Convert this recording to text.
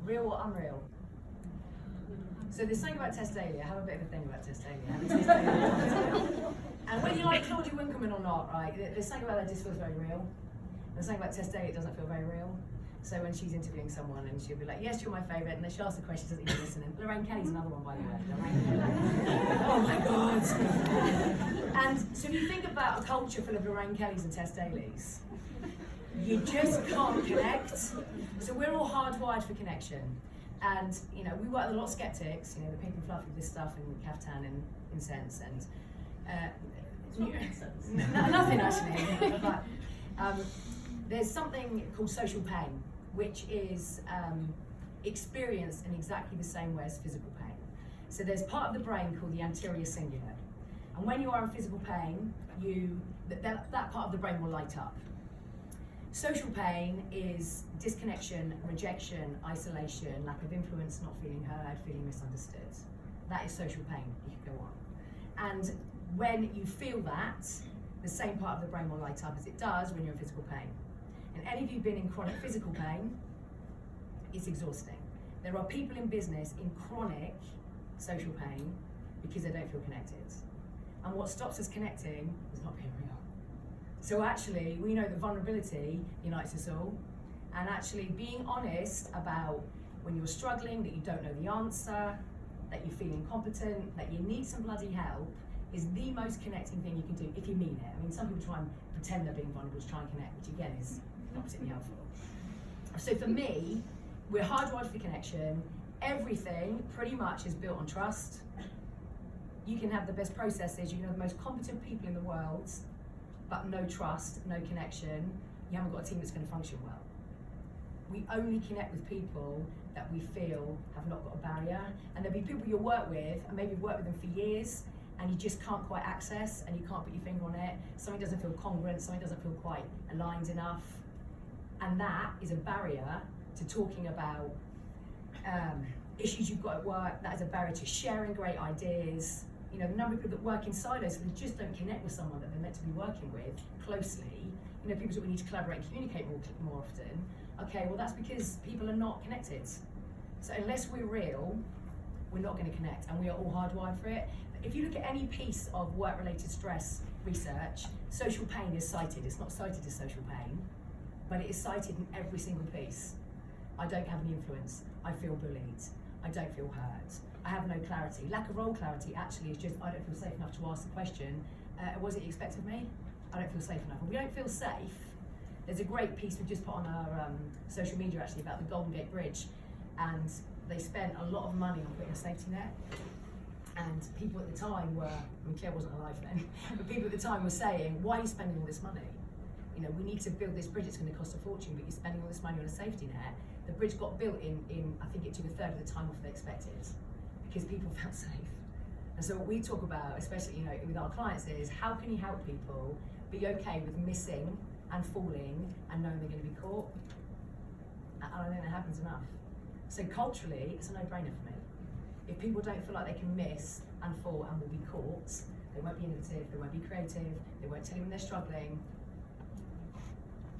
Real or unreal? So there's something about Tess Daly. I have a bit of a thing about Tess Daly. And whether you like Claudia Winkleman or not, right, there's something about that just feels very real. And there's something about Tess Daly, it doesn't feel very real. So when she's interviewing someone and she'll be like, yes, you're my favourite, and then she'll ask the question, she doesn't even listen. And Lorraine Kelly's another one, by the way. Oh my God. And so if you think about a culture full of Lorraine Kellys and Tess Dalys, you just can't connect. So we're all hardwired for connection. And you know, we work with a lot of skeptics, you know, the pink and fluffy with this stuff and kaftan and incense and nothing actually. But there's something called social pain, which is experienced in exactly the same way as physical pain. So there's part of the brain called the anterior cingulate, and when you are in physical pain, that part of the brain will light up. Social pain is disconnection, rejection, isolation, lack of influence, not feeling heard, feeling misunderstood. That is social pain. You can go on. And when you feel that, the same part of the brain will light up as it does when you're in physical pain. And any of you been in chronic physical pain, it's exhausting. There are people in business in chronic social pain because they don't feel connected. And what stops us connecting is not being real. So actually, we know that vulnerability unites us all, and actually being honest about when you're struggling, that you don't know the answer, that you feel incompetent, that you need some bloody help, is the most connecting thing you can do if you mean it. I mean, some people try and pretend they're being vulnerable to try and connect, which again is not particularly helpful. So for me, we're hardwired for connection. Everything pretty much is built on trust. You can have the best processes, you can have the most competent people in the world, but no trust, no connection, you haven't got a team that's going to function well. We only connect with people that we feel have not got a barrier, and there'll be people you'll work with, and maybe you've worked with them for years, and you just can't quite access, and you can't put your finger on it. Something doesn't feel congruent, something doesn't feel quite aligned enough, and that is a barrier to talking about issues you've got at work. That is a barrier to sharing great ideas. You know, the number of people that work in silos and just don't connect with someone that they're meant to be working with closely. You know, people that we need to collaborate and communicate more often. Okay, well that's because people are not connected. So unless we're real, we're not going to connect, and we are all hardwired for it. If you look at any piece of work-related stress research, social pain is cited. It's not cited as social pain, but it is cited in every single piece. I don't have any influence. I feel bullied. I don't feel heard. I have no clarity. Lack of role clarity actually is just, I don't feel safe enough to ask the question, what is it you expect of me? I don't feel safe enough. When we don't feel safe, there's a great piece we just put on our social media actually about the Golden Gate Bridge, and they spent a lot of money on putting a safety net. And people at the time were, I mean, Claire wasn't alive then, but people at the time were saying, why are you spending all this money? You know, we need to build this bridge, it's going to cost a fortune, but you're spending all this money on a safety net. The bridge got built in I think it took a third of the time off they expected, because people felt safe. And so what we talk about, especially, you know, with our clients, is how can you help people be okay with missing and falling and knowing they're going to be caught? And I don't think that happens enough. So culturally, it's a no-brainer for me. If people don't feel like they can miss and fall and will be caught, they won't be innovative, they won't be creative, they won't tell you when they're struggling,